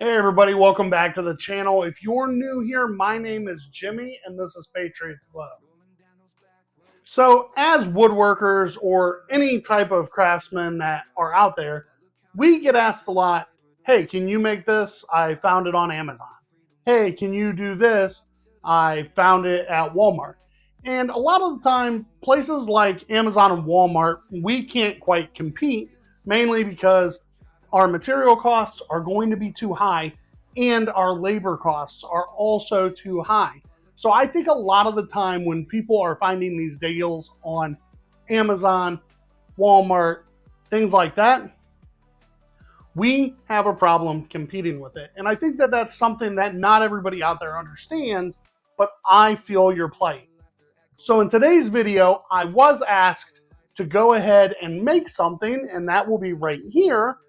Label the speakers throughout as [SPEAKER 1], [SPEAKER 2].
[SPEAKER 1] Hey everybody, welcome back to the channel. If you're new here, my name is Jimmy and this is Patriots Love. So as woodworkers or any type of craftsmen that are out there, we get asked a lot, hey, can you make this? I found it on Amazon. Hey, can you do this? I found it at Walmart. And a lot of the time, places like Amazon and Walmart, we can't quite compete, mainly because our material costs are going to be too high and our labor costs are also too high. So I think a lot of the time when people are finding these deals on Amazon, Walmart, things like that, we have a problem competing with it. And I think that that's something that not everybody out there understands, but I feel your plight. So in today's video, I was asked to go ahead and make something, and that will be right here,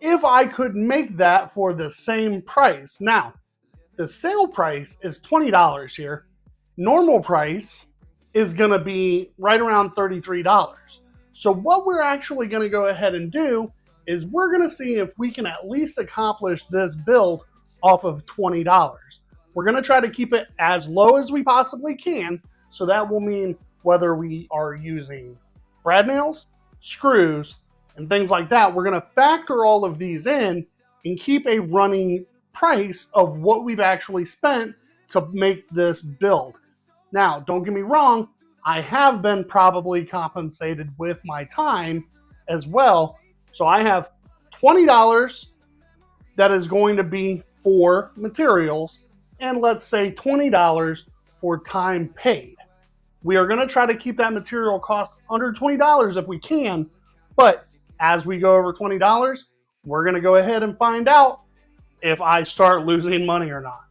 [SPEAKER 1] if I could make that for the same price. Now, the sale price is $20 here. Normal price is going to be right around $33. So what we're actually going to go ahead and do is we're going to see if we can at least accomplish this build off of $20. We're going to try to keep it as low as we possibly can. So that will mean whether we are using brad nails, screws, and things like that, we're going to factor all of these in and keep a running price of what we've actually spent to make this build. Now, don't get me wrong, I have been probably compensated with my time as well. So I have $20 that is going to be for materials, and let's say $20 for time paid. We are going to try to keep that material cost under $20 if we can, but as we go over $20, we're going to go ahead and find out if I start losing money or not.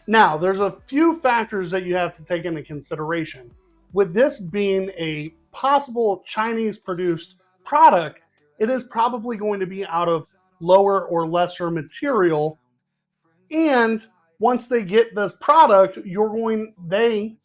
[SPEAKER 1] Now, there's a few factors that you have to take into consideration. With this being a possible Chinese produced product, it is probably going to be out of lower or lesser material. And once they get this product, they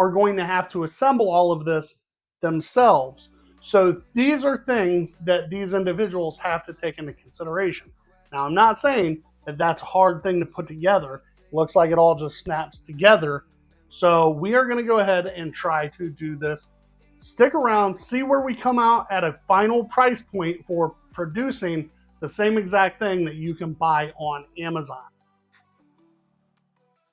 [SPEAKER 1] are going to have to assemble all of this themselves. So these are things that these individuals have to take into consideration. Now, I'm not saying that that's a hard thing to put together. It looks like it all just snaps together. So we are going to go ahead and try to do this. Stick around, see where we come out at a final price point for producing the same exact thing that you can buy on Amazon.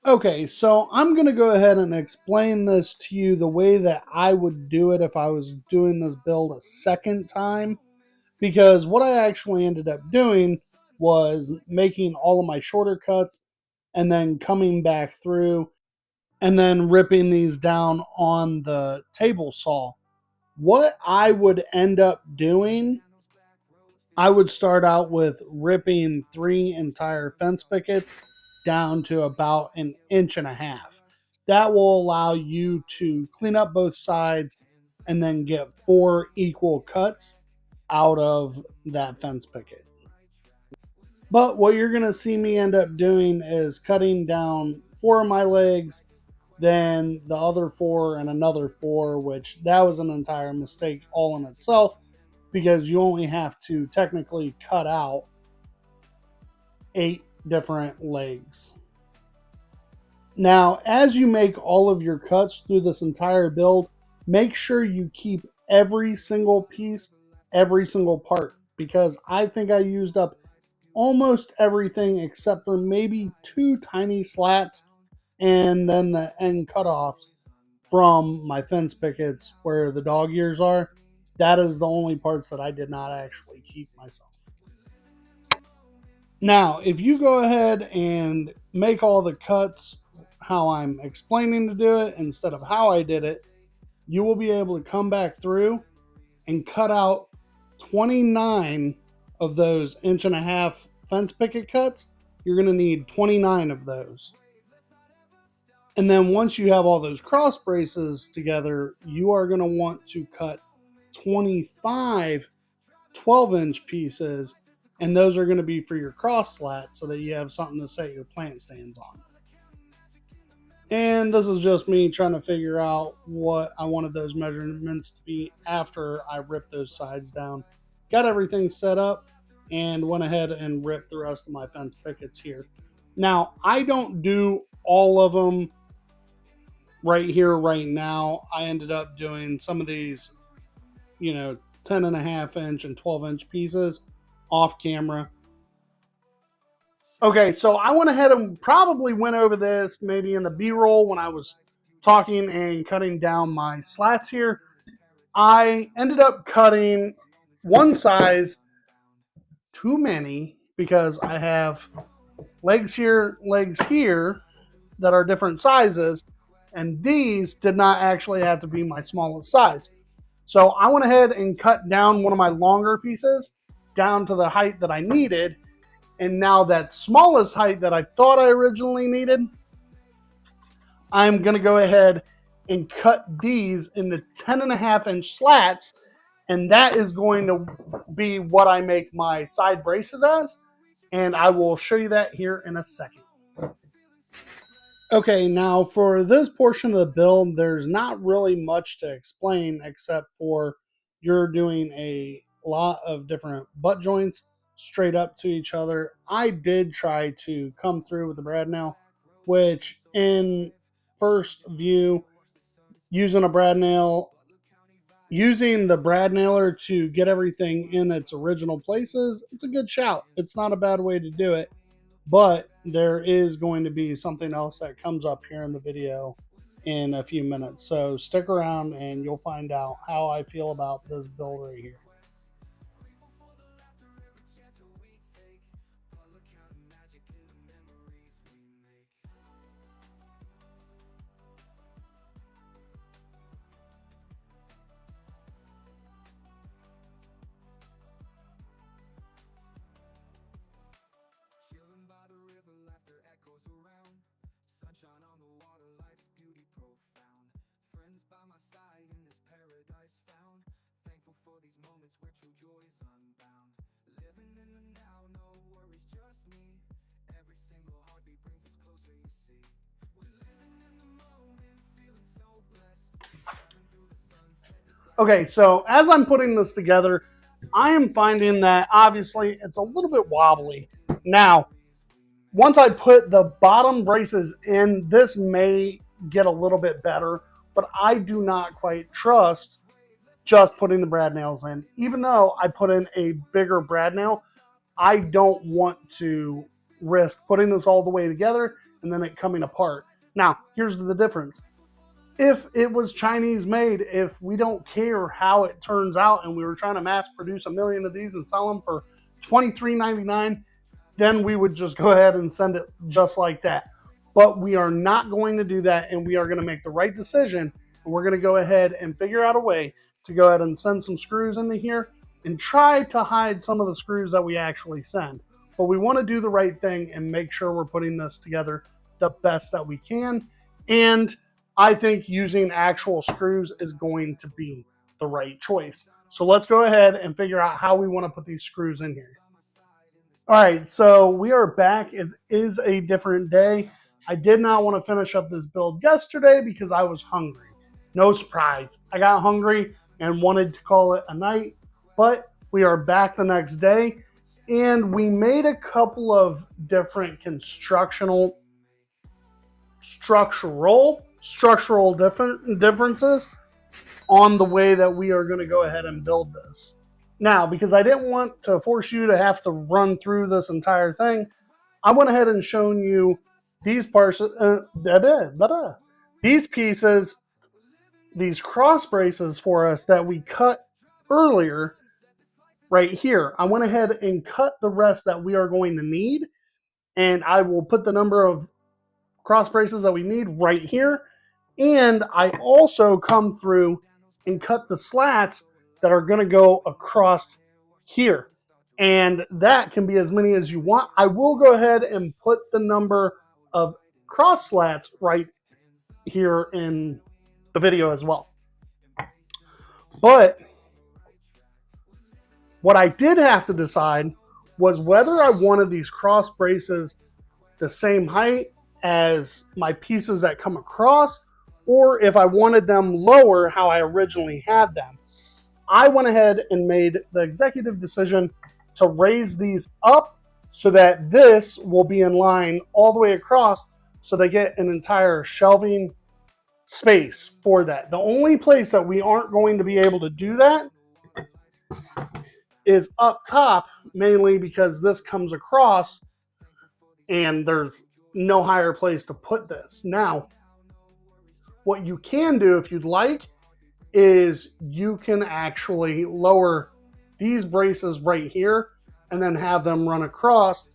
[SPEAKER 1] Okay, so I'm going to go ahead and explain this to you the way that I would do it if I was doing this build a second time. Because what I actually ended up doing was making all of my shorter cuts and then coming back through and then ripping these down on the table saw. What I would end up doing, I would start out with ripping 3 entire fence pickets down to about 1.5 inches. That will allow you to clean up both sides and then get 4 equal cuts out of that fence picket. But what you're going to see me end up doing is cutting down 4 of my legs, then the other 4 and another 4, which that was an entire mistake all in itself, because you only have to technically cut out 8 different legs. Now, as you make all of your cuts through this entire build, make sure you keep every single piece, every single part, because I think I used up almost everything except for maybe 2 tiny slats and then the end cutoffs from my fence pickets where the dog ears are. That is the only parts that I did not actually keep myself. Now, if you go ahead and make all the cuts how I'm explaining to do it instead of how I did it, you will be able to come back through and cut out 29 of those 1.5 inch fence picket cuts. You're going to need 29 of those. And then once you have all those cross braces together, you are going to want to cut 25 12-inch pieces, and those are going to be for your cross slats so that you have something to set your plant stands on. And this is just me trying to figure out what I wanted those measurements to be after I ripped those sides down. Got everything set up. and went ahead and ripped the rest of my fence pickets here. Now, I don't do all of them right here, right now. I ended up doing some of these, 10.5 inch and 12-inch pieces off camera. Okay, so I went ahead and probably went over this maybe in the B-roll when I was talking and cutting down my slats here. I ended up cutting one size too many because I have legs here that are different sizes, and these did not actually have to be my smallest size. So I went ahead and cut down one of my longer pieces down to the height that I needed, and now that smallest height that I thought I originally needed, I'm going to go ahead and cut these into 10.5-inch slats, and that is going to be what I make my side braces as, and I will show you that here in a second. Okay, now for this portion of the build, there's not really much to explain except for you're doing a lot of different butt joints straight up to each other. I did try to come through with the brad nail, which in first view, using the brad nailer to get everything in its original places, it's a good shout. It's not a bad way to do it. But there is going to be something else that comes up here in the video in a few minutes. So stick around and you'll find out how I feel about this build right here. Okay, so as I'm putting this together, I am finding that obviously it's a little bit wobbly. Now, once I put the bottom braces in, this may get a little bit better, but I do not quite trust just putting the brad nails in. Even though I put in a bigger brad nail, I don't want to risk putting this all the way together and then it coming apart. Now, here's the difference. If it was Chinese made, if we don't care how it turns out and we were trying to mass produce 1 million of these and sell them for $23.99, then we would just go ahead and send it just like that. But we are not going to do that, and we are going to make the right decision, and we're going to go ahead and figure out a way to go ahead and send some screws into here and try to hide some of the screws that we actually send. But we want to do the right thing and make sure we're putting this together the best that we can. And I think using actual screws is going to be the right choice. So let's go ahead and figure out how we want to put these screws in here. All right, so we are back. It is a different day. I did not want to finish up this build yesterday because I was hungry. No surprise. I got hungry and wanted to call it a night, but we are back the next day, and we made a couple of different structural differences on the way that we are going to go ahead and build this. Now, because I didn't want to force you to have to run through this entire thing, I went ahead and shown you these parts, these pieces, these cross braces for us that we cut earlier right here. I went ahead and cut the rest that we are going to need, and I will put the number of cross braces that we need right here. And I also come through and cut the slats that are going to go across here. And that can be as many as you want. I will go ahead and put the number of cross slats right here in the video as well. But what I did have to decide was whether I wanted these cross braces the same height as my pieces that come across, or if I wanted them lower how I originally had them. I went ahead and made the executive decision to raise these up so that this will be in line all the way across, so they get an entire shelving space for that. The only place that we aren't going to be able to do that is up top, mainly because this comes across and there's no higher place to put this. Now, what you can do if you'd like is you can actually lower these braces right here and then have them run across.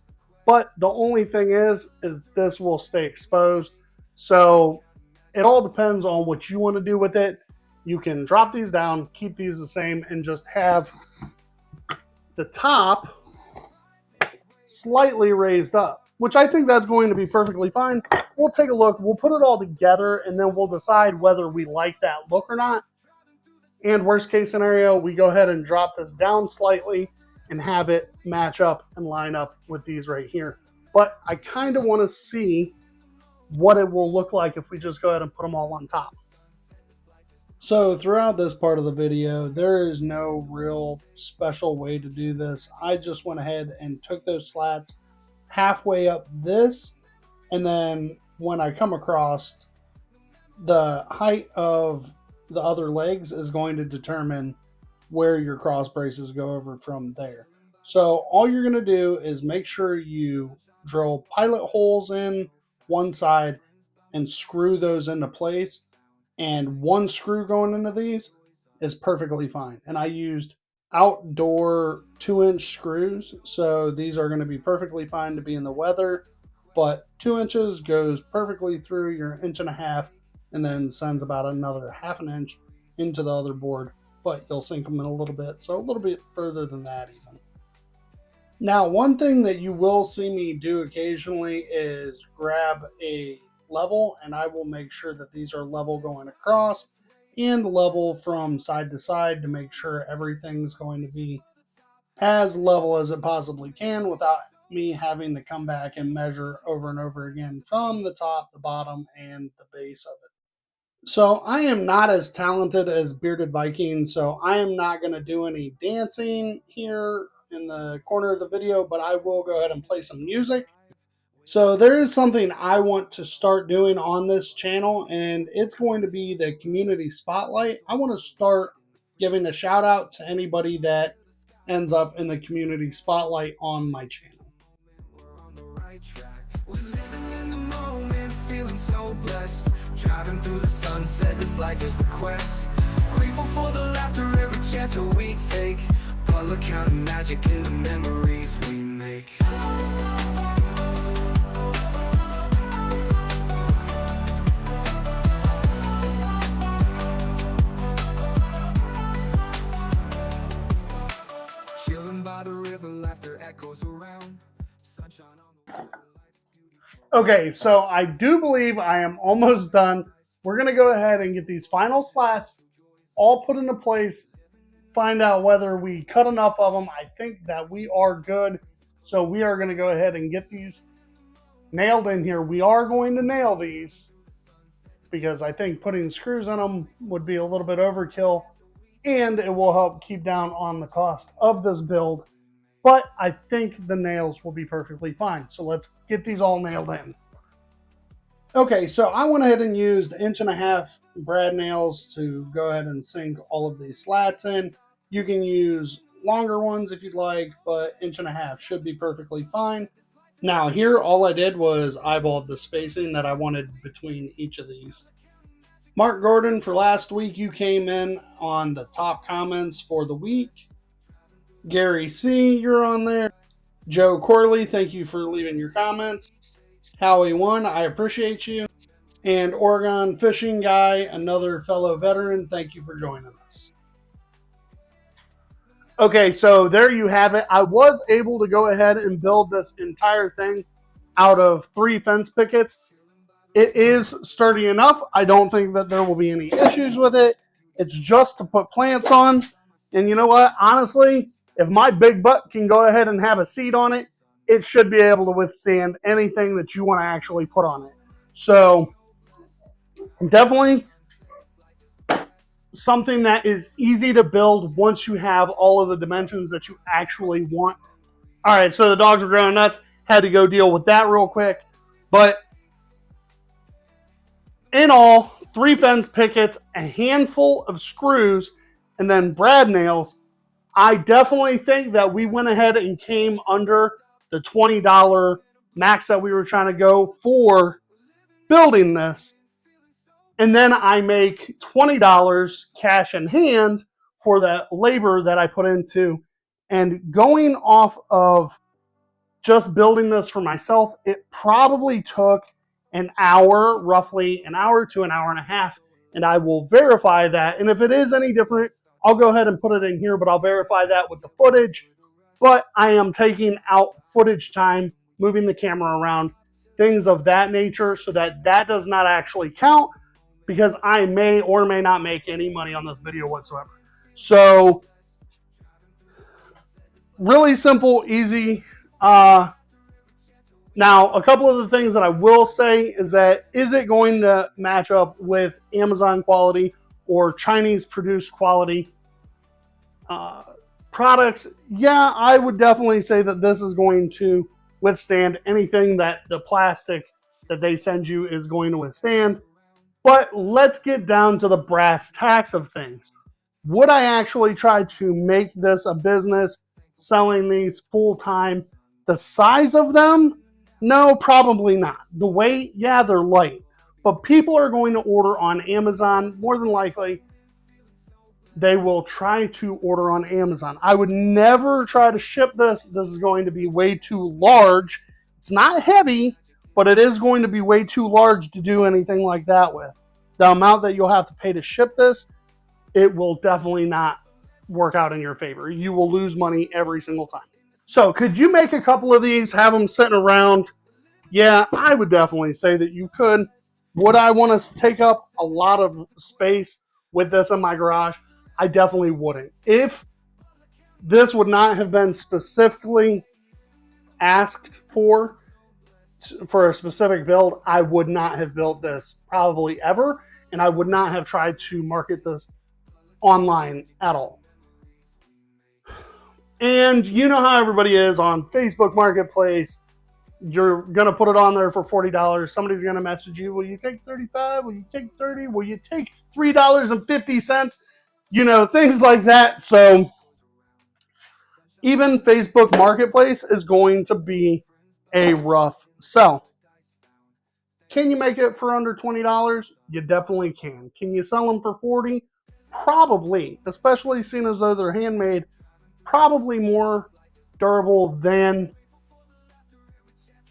[SPEAKER 1] But the only thing is this will stay exposed. So it all depends on what you want to do with it. You can drop these down, keep these the same, and just have the top slightly raised up, which I think that's going to be perfectly fine. We'll take a look. We'll put it all together, and then we'll decide whether we like that look or not. And worst case scenario, we go ahead and drop this down slightly and have it match up and line up with these right here. But I kind of want to see what it will look like if we just go ahead and put them all on top. So throughout this part of the video, there is no real special way to do this. I just went ahead and took those slats halfway up this, and then when I come across, the height of the other legs is going to determine where your cross braces go over from there. So all you're going to do is make sure you drill pilot holes in one side and screw those into place. And one screw going into these is perfectly fine. And I used outdoor 2-inch screws. So these are going to be perfectly fine to be in the weather. But 2 inches goes perfectly through your 1.5 inches and then sends about another 1/2 inch into the other board. But you'll sink them in a little bit. So a little bit further than that even. Now, one thing that you will see me do occasionally is grab a level, and I will make sure that these are level going across and level from side to side to make sure everything's going to be as level as it possibly can without me having to come back and measure over and over again from the top, the bottom, and the base of it. So I am not as talented as Bearded Viking, so I am not going to do any dancing here in the corner of the video, but I will go ahead and play some music. So there is something I want to start doing on this channel, and it's going to be the community spotlight. I want to start giving a shout out to anybody that ends up in the community spotlight on my channel.
[SPEAKER 2] Driving through the sunset, this life is the quest. Grateful for the laughter, every chance that we take. But look how the magic in the memories we make. Chilling by the river, laughter echoes around. Sunshine on the...
[SPEAKER 1] Okay, so I do believe I am almost done. We're going to go ahead and get these final slats all put into place, find out whether we cut enough of them. I think that we are good. So we are going to go ahead and get these nailed in here. We are going to nail these because I think putting screws in them would be a little bit overkill, and it will help keep down on the cost of this build. But I think the nails will be perfectly fine. So let's get these all nailed in. Okay, so I went ahead and used 1.5 inch brad nails to go ahead and sink all of these slats in. You can use longer ones if you'd like, but 1.5 inch should be perfectly fine. Now here, all I did was eyeball the spacing that I wanted between each of these. Mark Gordon, for last week, you came in on the top comments for the week. Gary C., you're on there. Joe Corley, thank you for leaving your comments. Howie1, I appreciate you. And Oregon Fishing Guy, another fellow veteran, thank you for joining us. Okay, so there you have it. I was able to go ahead and build this entire thing out of 3 fence pickets. It is sturdy enough. I don't think that there will be any issues with it. It's just to put plants on. And you know what? Honestly, if my big butt can go ahead and have a seat on it, it should be able to withstand anything that you want to actually put on it. So definitely something that is easy to build once you have all of the dimensions that you actually want All right, so the dogs were growing nuts. Had to go deal with that real quick. But in all, 3 fence pickets, a handful of screws, and then brad nails. I definitely think that we went ahead and came under the $20 max that we were trying to go for building this. And then I make $20 cash in hand for the labor that I put into. And going off of just building this for myself, it probably took an hour, roughly an hour to an hour and a half. And I will verify that. And if it is any different, I'll go ahead and put it in here, but I'll verify that with the footage. But I am taking out footage time, moving the camera around, things of that nature, so that that does not actually count, because I may or may not make any money on this video whatsoever. So really simple, easy. Now, a couple of the things that I will say is that, is it going to match up with Amazon quality or Chinese produced quality products? Yeah, I would definitely say that this is going to withstand anything that the plastic that they send you is going to withstand. But let's get down to the brass tacks of things. Would I actually try to make this a business, selling these full time? The size of them? No, probably not. The weight? Yeah, they're light. But people are going to order on Amazon. More than likely, they will try to order on Amazon. I would never try to ship this. This is going to be way too large. It's not heavy, but it is going to be way too large to do anything like that with. The amount that you'll have to pay to ship this, it will definitely not work out in your favor. You will lose money every single time. So could you make a couple of these, have them sitting around? Yeah, I would definitely say that you could. Would I want to take up a lot of space with this in my garage? I definitely wouldn't. If this would not have been specifically asked for a specific build, I would not have built this probably ever, and I would not have tried to market this online at all. And you know how everybody is on Facebook Marketplace. You're going to put it on there for $40. Somebody's going to message you, will you take 35? Will you take 30? Will you take $3.50? You know, things like that. So even Facebook Marketplace is going to be a rough sell. Can you make it for under $20? You definitely can. Can you sell them for $40? Probably, especially seeing as though they're handmade, probably more durable than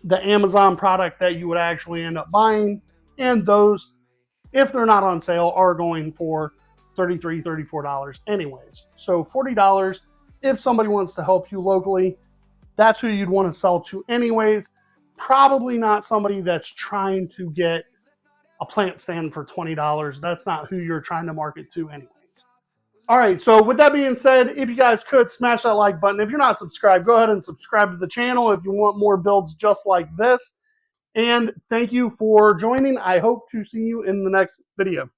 [SPEAKER 1] the Amazon product that you would actually end up buying. And those, if they're not on sale, are going for $33, $34 anyways. So $40, if somebody wants to help you locally, that's who you'd want to sell to anyways. Probably not somebody that's trying to get a plant stand for $20. That's not who you're trying to market to anyways. All right, so with that being said, if you guys could smash that like button. If you're not subscribed, go ahead and subscribe to the channel if you want more builds just like this. And thank you for joining. I hope to see you in the next video.